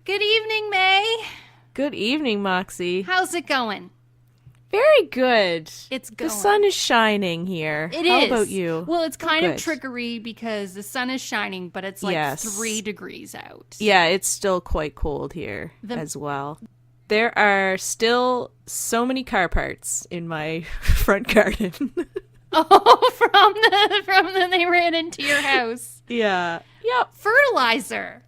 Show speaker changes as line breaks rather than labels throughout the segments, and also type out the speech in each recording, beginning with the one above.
Good evening, May.
Good evening, Moxey.
How's it going?
Very good.
It's going.
The sun is shining here.
It
How
is.
about you?
Well, it's kind of
Good.
trickery because the sun is shining, but it's like
Yes.
3 degrees out.
Yeah, it's still quite cold here as well. There are still so many car parts in my front garden.
Oh, from they ran into your house.
Yeah. Yep.
Fertilizer.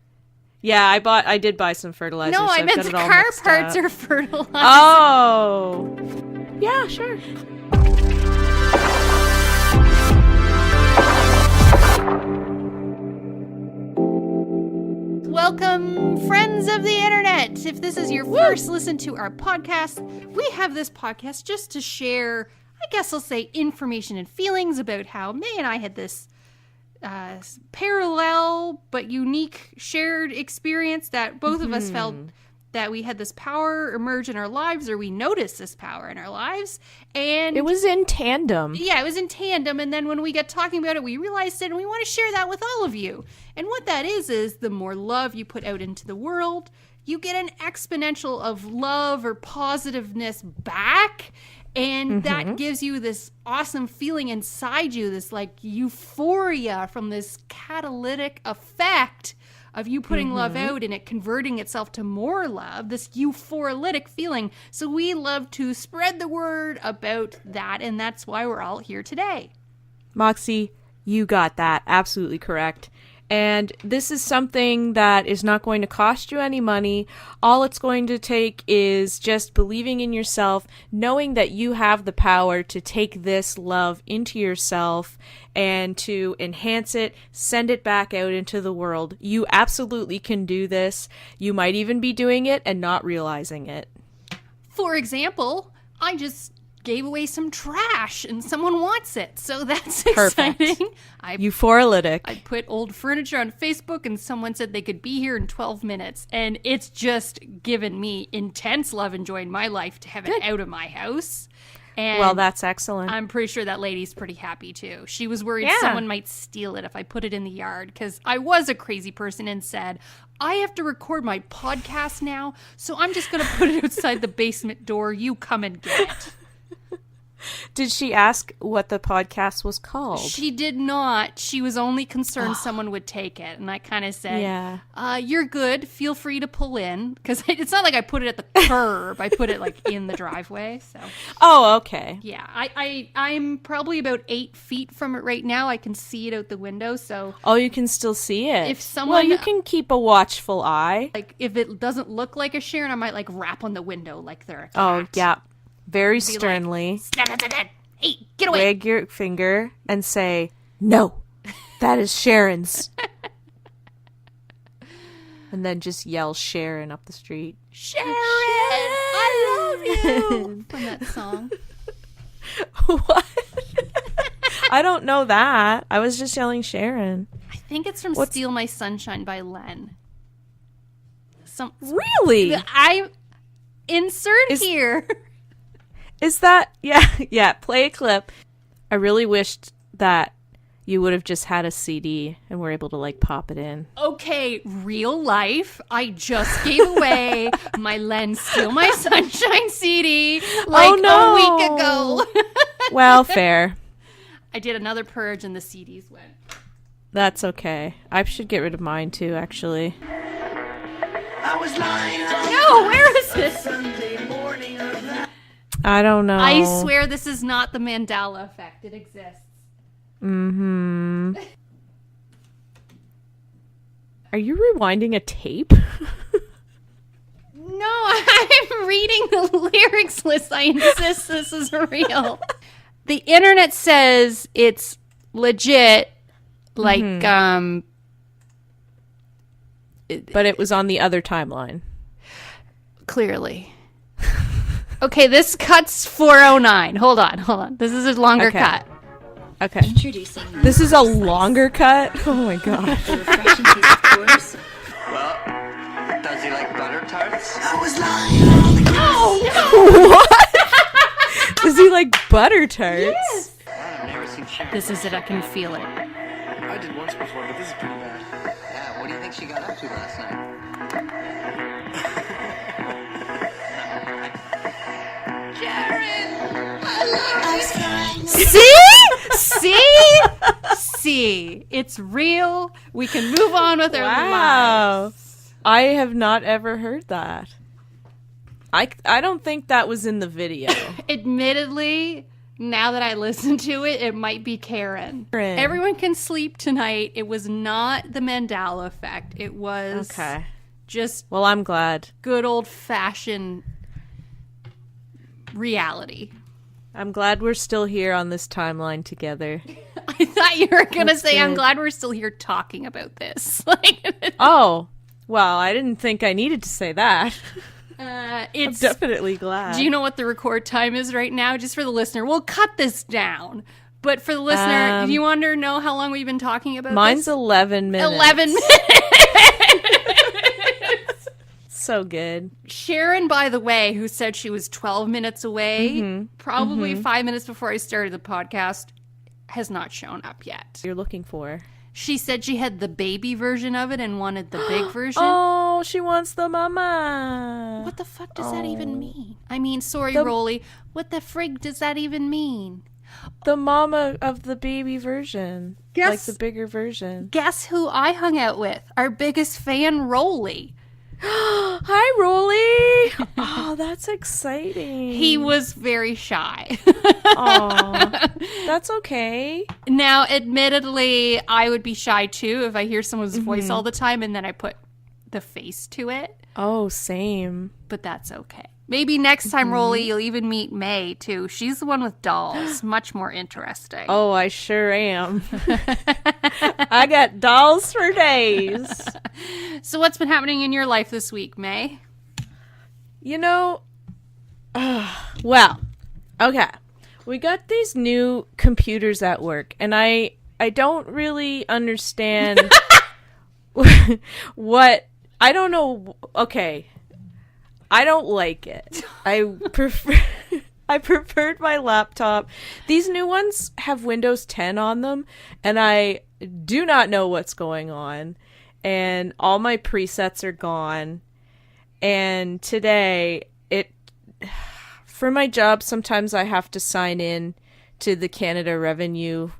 Yeah, I did buy some fertilizer.
No,
so
I
I've
meant
got
the
it all
car
mixed
parts
up.
are fertilizer.
Oh. Yeah, sure.
Welcome, friends of the internet. If this is your first listen to our podcast, we have this podcast just to share, I guess I'll say, information and feelings about how May and I had this parallel but unique shared experience that both of us felt that we had this power emerge in our lives, or we noticed this power in our lives. And
It was in tandem.
yeah, it was in tandem. And then when we got talking about it, we realized it, and we want to share that with all of you. And what that is the more love you put out into the world, you get an exponential of love or positiveness back. And that gives you this awesome feeling inside you, this like euphoria from this catalytic effect of you putting love out and it converting itself to more love, this euphoralytic feeling. So we love to spread the word about that, and that's why we're all here today.
Moxey, you got that absolutely correct. And this is something that is not going to cost you any money. All it's going to take is just believing in yourself, knowing that you have the power to take this love into yourself and to enhance it, send it back out into the world. You absolutely can do this. You might even be doing it and not realizing it.
For example, I just gave away some trash and someone wants it. So that's
Perfect.
exciting.
Euphoralytic.
I put old furniture on Facebook and someone said they could be here in 12 minutes. And it's just given me intense love and joy in my life to have it out of my house. And
Well, that's excellent.
I'm pretty sure that lady's pretty happy too. She was worried
Yeah.
someone might steal it if I put it in the yard, because I was a crazy person and said, I have to record my podcast now, so I'm just going to put it outside the basement door. You come and get it.
Did she ask what the podcast was called?
She did not. She was only concerned someone would take it. And I kind of said,
Yeah.
You're good. Feel free to pull in. Because it's not like I put it at the curb. I put it like in the driveway. So
Oh, okay.
yeah, I'm probably about 8 feet from it right now. I can see it out the window. So
Oh, you can still see it.
If someone-
Well, you can keep a watchful eye.
like if it doesn't look like a Sharon, I might like rap on the window like they're a cat.
Oh, yeah. Very
Be
sternly.
like, hey, get away.
Wag your finger and say, "No, that is Sharon's." And then just yell Sharon up the street.
Sharon, I love you. From that song.
What? I don't know that. I was just yelling Sharon.
I think it's from Steal My Sunshine by Len.
Really?
I insert here.
Is that? Yeah, play a clip. I really wished that you would have just had a CD and were able to like pop it in.
Okay, real life. I just gave away my Len Steal My Sunshine CD like a week ago.
Well, fair.
I did another purge and the CDs went.
That's okay. I should get rid of mine too, actually.
I was lying.
No, where is this?
Sunday morning of that.
I don't know.
I swear this is not the Mandela effect. It exists.
Mm-hmm. Are you rewinding a tape?
No, I'm reading the lyrics list. I insist this is real. The internet says it's legit, like,
But it was on the other timeline.
clearly. Okay, this cuts 409. Hold on. This is a longer
Okay.
cut.
Okay.
Introducing
This is a longer cut? Oh my god.
the refreshing taste of course.
Well, does he like butter tarts? I was lying.
Oh, no!
Does he like butter tarts?
Yes!
I've never seen Sharon.
This is it. I can feel it.
I did once before, but this is pretty bad.
Yeah, what do you think she got up to last night?
easy. It's real. We can move on with our
Wow.
lives.
I have not ever heard that. I don't think that was in the video.
Admittedly, now that I listen to it, it might be Karen. Everyone can sleep tonight. It was not the Mandela effect. It was just
Well, I'm glad.
good old-fashioned reality.
I'm glad we're still here on this timeline together.
I thought you were going to say, I'm
good.
glad we're still here talking about this. Like,
Oh, well, I didn't think I needed to say that.
it's
Definitely glad.
Do you know what the record time is right now? Just for the listener. We'll cut this down. But for the listener, do you want to know how long we've been talking about
Mine's
this?
11 minutes.
11 minutes.
So good.
Sharon, by the way, who said she was 12 minutes away, probably 5 minutes before I started the podcast, has not shown up yet.
You're looking for.
She said she had the baby version of it and wanted the big version.
Oh, she wants the mama.
What the fuck does that even mean? I mean, sorry, Rolly. What the frig does that even mean?
The mama of the baby version.
Guess-
Like the bigger version.
Guess who I hung out with? Our biggest fan, Rolly.
Hi, Rolly. Oh, that's exciting.
He was very shy.
Oh, that's okay.
Now, admittedly, I would be shy too if I hear someone's voice all the time and then I put the face to it.
Oh, same.
But that's okay. Maybe next time, Rolly, you'll even meet May too. She's the one with dolls. Much more interesting.
Oh, I sure am. I got dolls for days.
So what's been happening in your life this week, May?
You know, well, okay. We got these new computers at work, and I don't really understand what, I don't know, okay. I don't like it. I preferred my laptop. These new ones have Windows 10 on them, and I do not know what's going on. And all my presets are gone. And today, for my job, sometimes I have to sign in to the Canada Revenue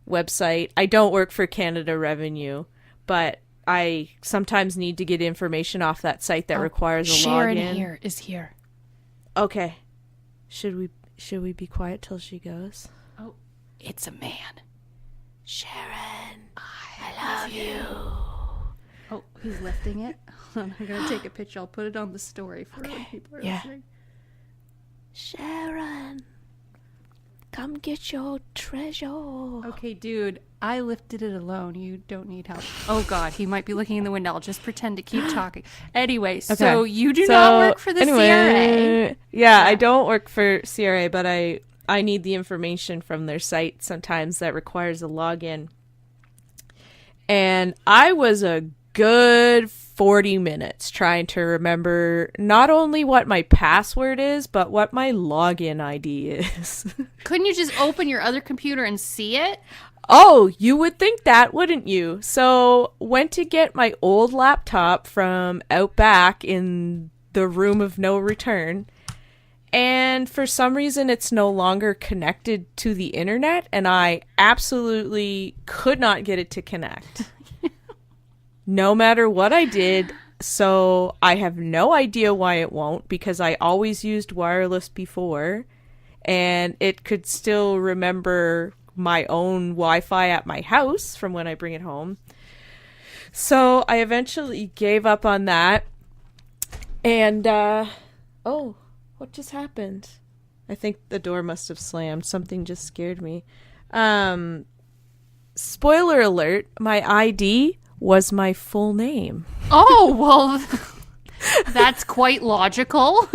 website. I don't work for Canada Revenue, but I sometimes need to get information off that site that requires a
Sharon
login.
is here.
Okay. Should we be quiet till she goes?
Oh, it's a man. Sharon, I love you. Oh, he's lifting it. I'm gonna take a picture. I'll put it on the story for when people are listening.
Sharon, come get your treasure.
Okay, dude, I lifted it alone. You don't need help. Oh, God, he might be looking in the window. I'll just pretend to keep talking. Anyway, so you do not work for the CRA.
Yeah, I don't work for CRA, but I need the information from their site sometimes that requires a login. And I was a good 40 minutes trying to remember not only what my password is, but what my login ID is.
Couldn't you just open your other computer and see it?
Oh, you would think that, wouldn't you? So, went to get my old laptop from out back in the room of no return. And for some reason, it's no longer connected to the internet, and I absolutely could not get it to connect. No matter what I did, so I have no idea why it won't, because I always used wireless before, and it could still remember my own Wi-Fi at my house from when I bring it home. So I eventually gave up on that, and, oh, what just happened? I think the door must have slammed. Something just scared me. Spoiler alert, my ID was my full name.
Oh, well, that's quite logical.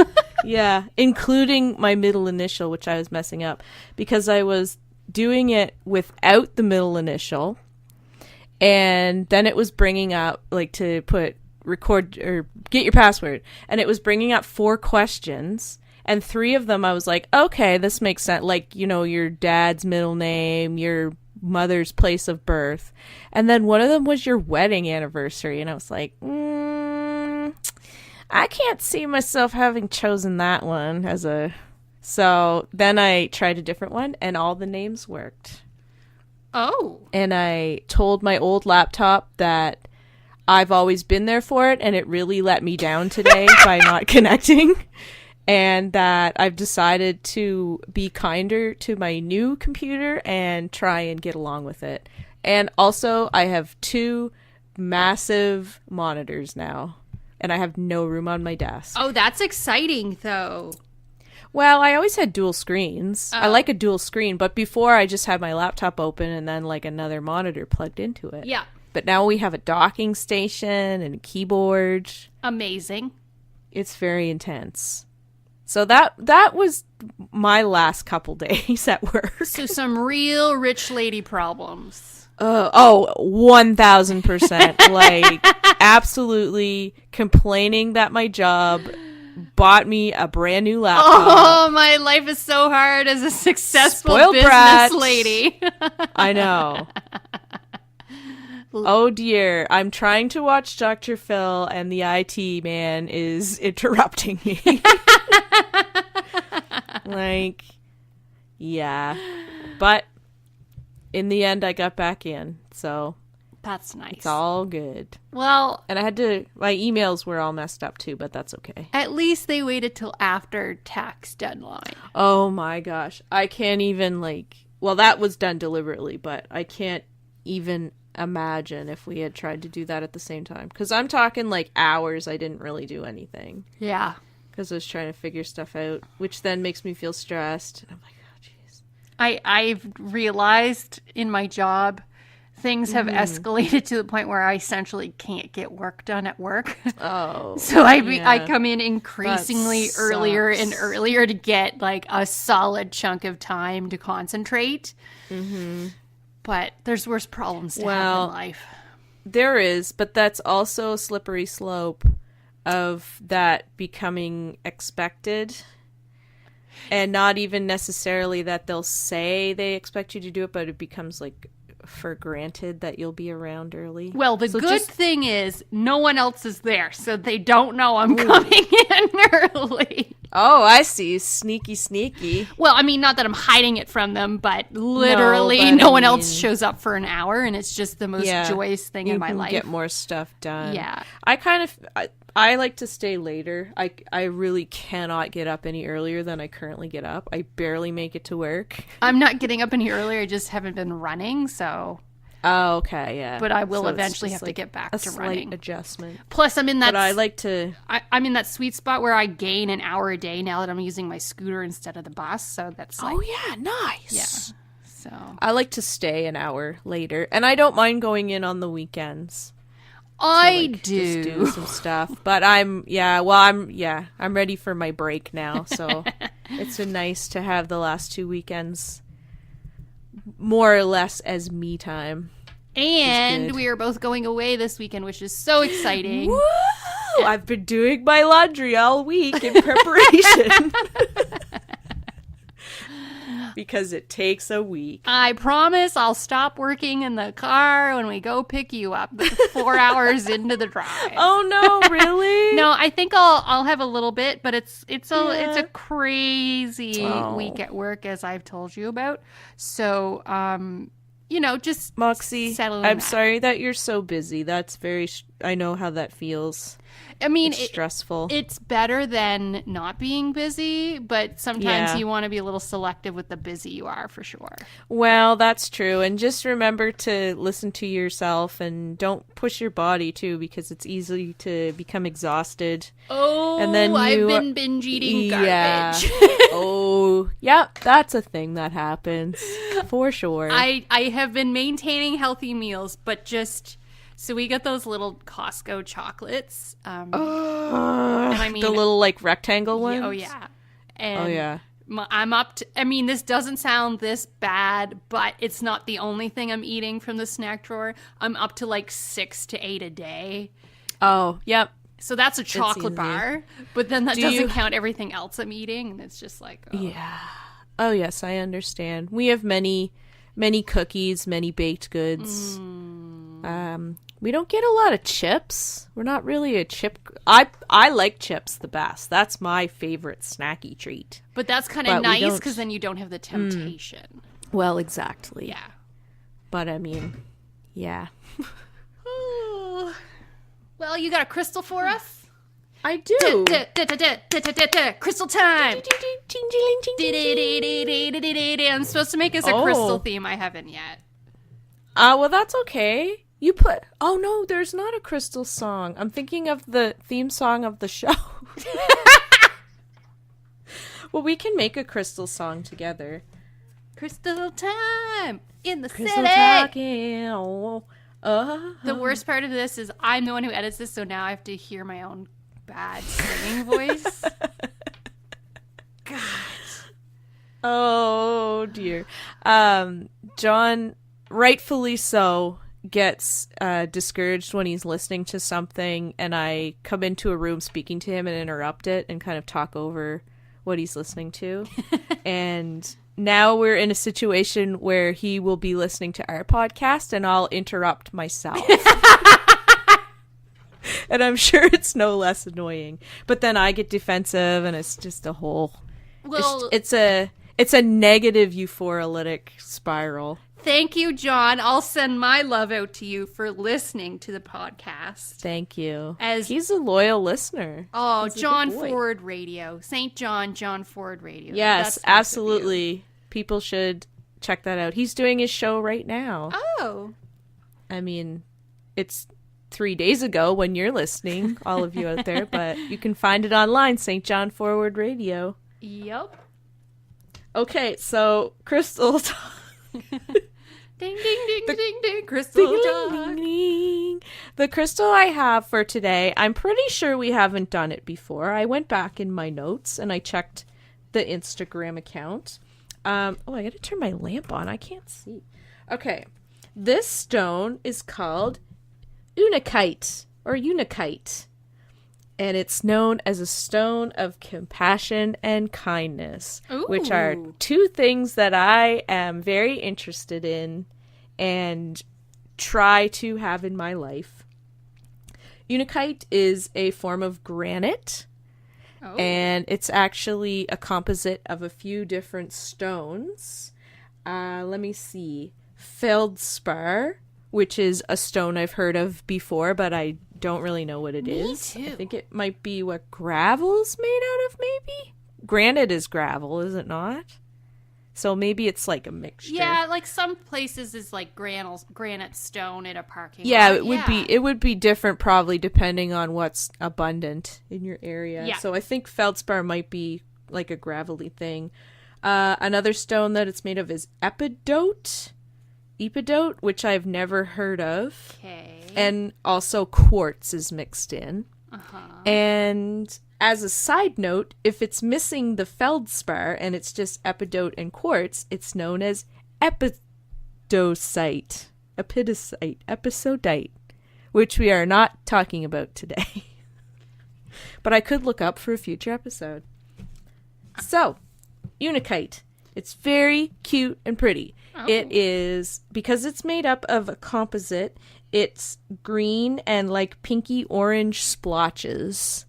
Yeah, including my middle initial, which I was messing up because I was doing it without the middle initial, and then it was bringing up, like, to put record or get your password, and it was bringing up 4 questions, and 3 of them I was like, okay, this makes sense, like, you know, your dad's middle name, your mother's place of birth, and then one of them was your wedding anniversary, and I was like, I can't see myself having chosen that one as a... So then I tried a different one, and all the names worked.
Oh.
And I told my old laptop that I've always been there for it, and it really let me down today by not connecting. And that I've decided to be kinder to my new computer and try and get along with it. And also, I have 2 massive monitors now, and I have no room on my desk.
Oh, that's exciting, though.
Well, I always had dual screens.
Oh.
I like a dual screen, but before I just had my laptop open and then like another monitor plugged into it.
Yeah.
But now we have a docking station and a keyboard.
Amazing.
It's very intense. So that was my last couple days at work.
So some real rich lady problems.
1000%. Like, absolutely complaining that my job bought me a brand new laptop.
Oh, my life is so hard as a successful
Spoiled
business
brat.
lady.
I know. Oh dear, I'm trying to watch Dr. Phil and the IT man is interrupting me. Like, yeah. But in the end, I got back in, so
That's nice.
it's all good.
Well,
And my emails were all messed up too, but that's okay.
at least they waited till after tax deadline.
Oh my gosh. I can't even, well, that was done deliberately, but I can't even imagine if we had tried to do that at the same time. Because I'm talking hours I didn't really do anything.
Yeah.
Because I was trying to figure stuff out, which then makes me feel stressed. And I'm like, oh, jeez.
I've realized in my job, things have escalated to the point where I essentially can't get work done at work.
Oh.
So I
yeah.
come in increasingly
That
earlier and
sucks.
earlier to get a solid chunk of time to concentrate.
Mm-hmm.
But there's worse problems to have
Well,
in life.
There is, but that's also a slippery slope of that becoming expected. And not even necessarily that they'll say they expect you to do it, but it becomes for granted that you'll be around early.
Well, the
So
good
just-
thing is no one else is there, so they don't know I'm coming in early.
Oh, I see. Sneaky, sneaky.
Well, I mean, not that I'm hiding it from them, but literally
but
no
I
one else
mean-
shows up for an hour, and it's just the most joyous thing
you
in my
can
life.
get more stuff done.
Yeah.
I like to stay later. I really cannot get up any earlier than I currently get up. I barely make it to work.
I'm not getting up any earlier. I just haven't been running, so.
Oh, okay, yeah.
But I will
So it's
eventually
just
have to get back
a
to
slight
running.
adjustment.
Plus, I'm in that.
But I like to.
I'm in that sweet spot where I gain an hour a day now that I'm using my scooter instead of the bus. So that's
Oh yeah, nice.
yeah. So
I like to stay an hour later, and I don't mind going in on the weekends.
I
Just
do.
do some stuff. But I'm ready for my break now. So it's been nice to have the last 2 weekends more or less as me time.
And
good.
we are both going away this weekend, which is so exciting.
Woo! I've been doing my laundry all week in preparation. Because it takes a week.
I promise I'll stop working in the car when we go pick you up 4 hours into the drive.
Oh no, really?
No, I think I'll have a little bit, but it's a crazy week at work, as I've told you about. So, just
Moxey,
settle in
I'm
that.
sorry that you're so busy. That's very I know how that feels.
I mean,
It's stressful.
It's better than not being busy, but sometimes
Yeah.
you want to be a little selective with the busy you are, for sure.
Well, that's true. And just remember to listen to yourself and don't push your body too, because it's easy to become exhausted.
Oh,
And then
I've
you-
been binge eating
Yeah.
garbage.
Oh, yeah, that's a thing that happens for sure.
I have been maintaining healthy meals, but just so we got those little Costco chocolates. And I mean,
the little rectangle ones.
oh yeah, and
Oh yeah.
I'm up to. I mean, this doesn't sound this bad, but it's not the only thing I'm eating from the snack drawer. I'm up to 6 to 8 a day.
Oh, yep.
So that's a chocolate
easy.
bar, but then that
Do
doesn't
you-
count everything else I'm eating, and it's just like, oh.
Yeah. Oh yes, I understand. We have many cookies, many baked goods. We don't get a lot of chips. We're not really a chip. I like chips the best. That's my favorite snacky treat.
But that's kind
But
of
we
nice
don't-
because then you don't have the temptation.
Well, exactly.
Yeah.
But I mean, yeah.
Ooh. Well, you got a crystal for us?
I do.
Crystal time. I'm supposed to make us a crystal theme. I haven't yet.
Well, that's okay. You put... Oh, no, there's not a crystal song. I'm thinking of the theme song of the show. Well, we can make a crystal song together.
Crystal time in the
Crystal
city.
talking. Oh,
The worst part of this is I'm the one who edits this, so now I have to hear my own bad singing voice. God.
Oh, dear. John, rightfully so, gets discouraged when he's listening to something, and I come into a room speaking to him and interrupt it and kind of talk over what he's listening to. And now we're in a situation where he will be listening to our podcast and I'll interrupt myself. And I'm sure it's no less annoying. But then I get defensive and it's just a whole...
Well,
it's a negative euphoralytic spiral.
Thank you, John. I'll send my love out to you for listening to the podcast.
Thank you.
As
he's a loyal listener.
Oh,
He's
John Forward Radio. St. John Forward Radio.
Yes,
That's nice
absolutely. People should check that out. He's doing his show right now.
Oh.
I mean, it's 3 days ago when you're listening, all of you out there, but you can find it online, St. John Forward Radio.
Yep.
Okay, so Crystal...
Ding, ding, ding, ding, ding, crystal talk.
Ding, ding. The crystal I have for today, I'm pretty sure we haven't done it before. I went back in my notes and I checked the Instagram account. I gotta turn my lamp on. I can't see. Okay. This stone is called unakite or unikite. And it's known as a stone of compassion and kindness, which are two things that I am very interested in and try to have in my life. Unakite is a form of granite, and it's actually a composite of a few different stones. Let me see. Feldspar, which is a stone I've heard of before, but I don't really know what it is.
Me too.
I think it might be what gravel's made out of, maybe? Granite is gravel, is it not? So maybe it's like a mixture.
Yeah, like some places is like granite stone in a parking lot.
Yeah, it would be different probably depending on what's abundant in your area.
Yeah.
So I think feldspar might be like a gravelly thing. Another stone that it's made of is epidote, which I've never heard of.
Okay.
And also quartz is mixed in.
Uh-huh.
And as a side note, if it's missing the feldspar and it's just epidote and quartz, it's known as episodite, which we are not talking about today. But I could look up for a future episode. So, unakite. It's very cute and pretty.
Oh.
It is, because it's made up of a composite, it's green and like pinky orange splotches,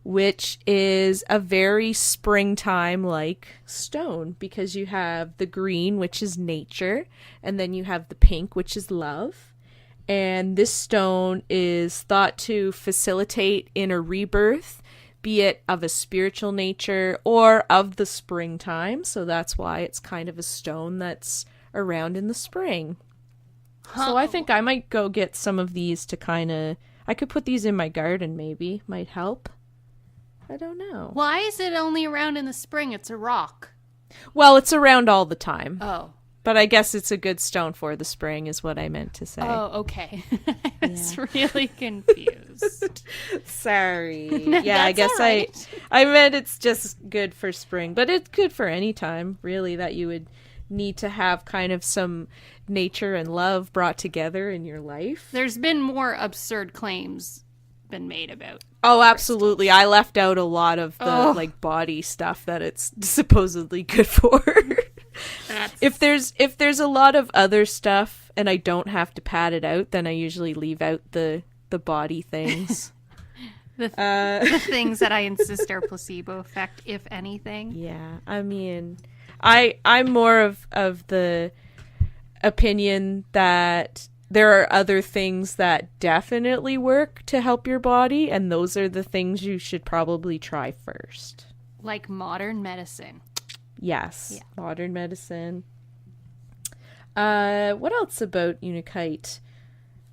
which is a very springtime-like stone because you have the green, which is nature, and then you have the pink, which is love. And this stone is thought to facilitate inner rebirth, be it of a spiritual nature or of the springtime. So that's why it's kind of a stone that's around in the spring. So I think I might go get some of these to kind of... I could put these in my garden, maybe. Might help. I don't know.
Why is it only around in the spring? It's a rock.
Well, it's around all the time.
Oh.
But I guess it's a good stone for the spring is what I meant to say.
Oh, okay. I was really confused.
Sorry. Yeah, I
That's
guess
all right.
I meant it's just good for spring. But it's good for any time, really, that you would need to have kind of some nature and love brought together in your life.
There's been more absurd claims been made about.
Oh, absolutely. I left out a lot of the like body stuff that it's supposedly good for. If there's a lot of other stuff and I don't have to pad it out, then I usually leave out the body things.
The things that I insist are placebo effect, if anything.
Yeah, I mean, I'm more of the opinion that there are other things that definitely work to help your body, and those are the things you should probably try first.
Like modern medicine.
Yes,
Yeah.
modern medicine. What else about Unakite?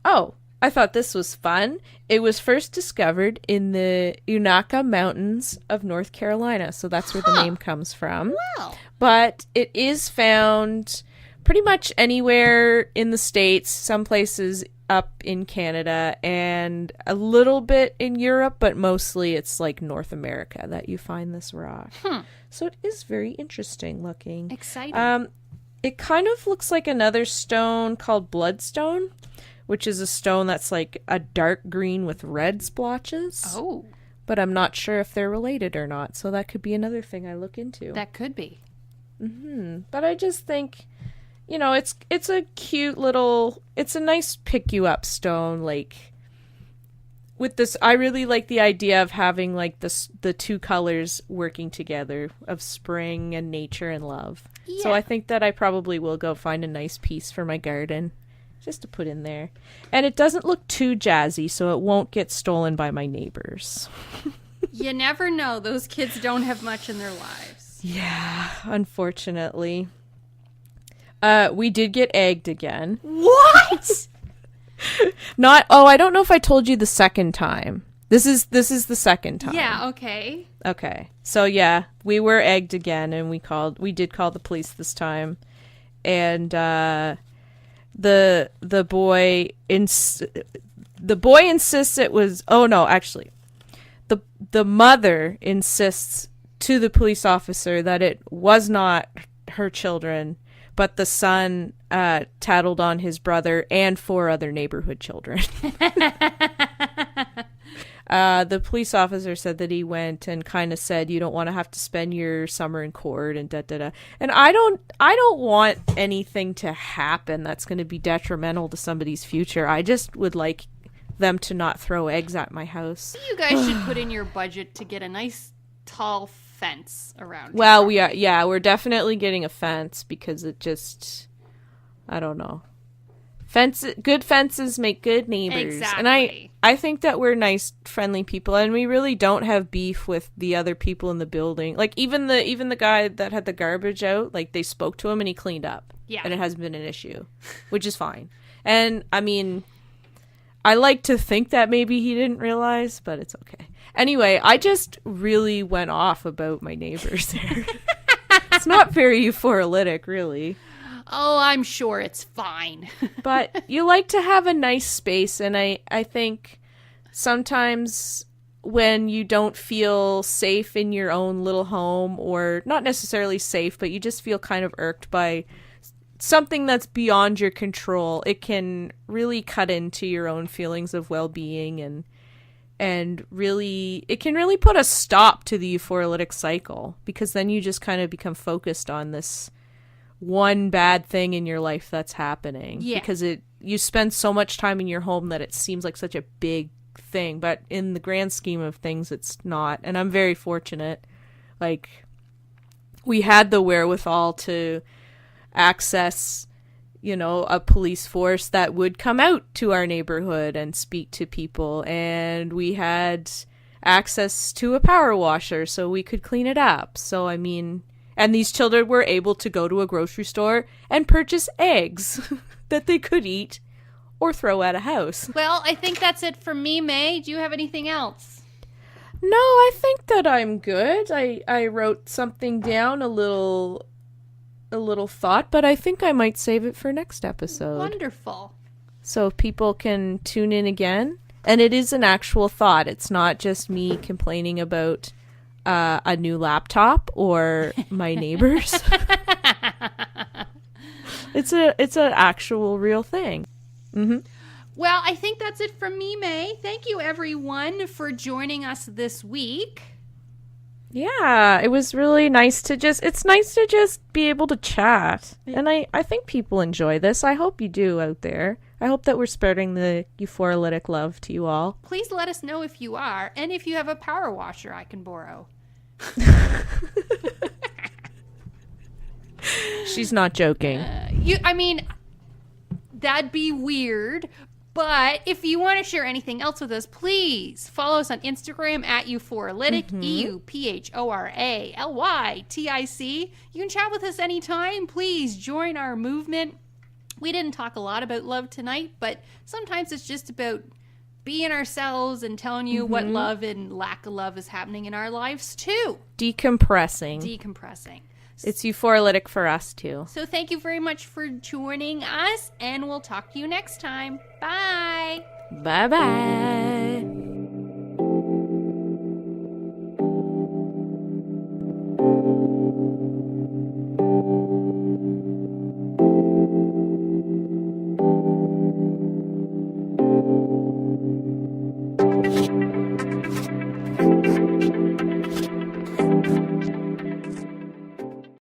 Oh, I thought this was fun. It was first discovered in the Unaka Mountains of North Carolina, so that's where the name comes from.
Wow.
But it is found pretty much anywhere in the States, some places up in Canada, and a little bit in Europe, but mostly it's like North America that you find this rock. So it is very interesting looking.
Exciting.
It kind of looks like another stone called bloodstone, which is a stone that's like a dark green with red splotches.
Oh.
But I'm not sure if they're related or not, so that could be another thing I look into.
That could be.
But I just think, you know, it's a cute little, it's a nice pick you up stone. Like with this, I really like the idea of having like the two colors working together of spring and nature and love.
Yeah.
So I think that I probably will go find a nice piece for my garden just to put in there. And it doesn't look too jazzy, so it won't get stolen by my neighbors.
You never know. Those kids don't have much in their lives.
Yeah, unfortunately. We did get egged again.
What?
I don't know if I told you the second time. This is the second time.
Yeah, okay.
Okay. So yeah, we were egged again, and we did call the police this time. And the boy insists it was, oh no, actually. The mother insists to the police officer that it was not her children, but the son tattled on his brother and 4 other neighborhood children. The police officer said that he went and kind of said, you don't want to have to spend your summer in court and da-da-da. And I don't want anything to happen that's going to be detrimental to somebody's future. I just would like them to not throw eggs at my house.
You guys should put in your budget to get a nice tall fence around.
Well, we're definitely getting a fence because it just, I don't know. Good fences make good neighbors.
Exactly.
And I think that we're nice, friendly people, and we really don't have beef with the other people in the building. Like even the guy that had the garbage out, like they spoke to him and he cleaned up.
Yeah.
And it hasn't been an issue, which is fine. And I mean, I like to think that maybe he didn't realize, but it's okay. Anyway, I just really went off about my neighbors there. It's not very euphoralytic, really.
Oh, I'm sure it's fine.
But you like to have a nice space, and I think sometimes when you don't feel safe in your own little home, or not necessarily safe, but you just feel kind of irked by something that's beyond your control, it can really cut into your own feelings of well-being, and really, it can really put a stop to the euphoralytic cycle, because then you just kind of become focused on this one bad thing in your life that's happening.
Yeah.
Because you spend so much time in your home that it seems like such a big thing, but in the grand scheme of things, it's not. And I'm very fortunate. Like, we had the wherewithal to access, a police force that would come out to our neighborhood and speak to people, and we had access to a power washer so we could clean it up. So I mean, and these children were able to go to a grocery store and purchase eggs that they could eat or throw at a house.
Well, I think that's it for me, May. Do you have anything else?
No, I think that I'm good. I wrote something down, a little thought, but I think I might save it for next episode.
Wonderful.
So people can tune in again. And it is an actual thought. It's not just me complaining about a new laptop or my neighbors. It's an actual real thing. Mm-hmm.
Well, I think that's it from me, May. Thank you, everyone, for joining us this week.
Yeah, it was really nice to it's nice to just be able to chat. And I think people enjoy this. I hope you do out there. I hope that we're spreading the euphoralytic love to you all.
Please let us know if you are, and if you have a power washer I can borrow.
She's not joking.
That'd be weird. But if you want to share anything else with us, please follow us on Instagram at euphoralytic, EUPHORALYTIC. You can chat with us anytime. Please join our movement. We didn't talk a lot about love tonight, but sometimes it's just about being ourselves and telling you what love and lack of love is happening in our lives too.
Decompressing. It's euphoralytic for us too.
So thank you very much for joining us, and we'll talk to you next time. Bye.
Bye-bye.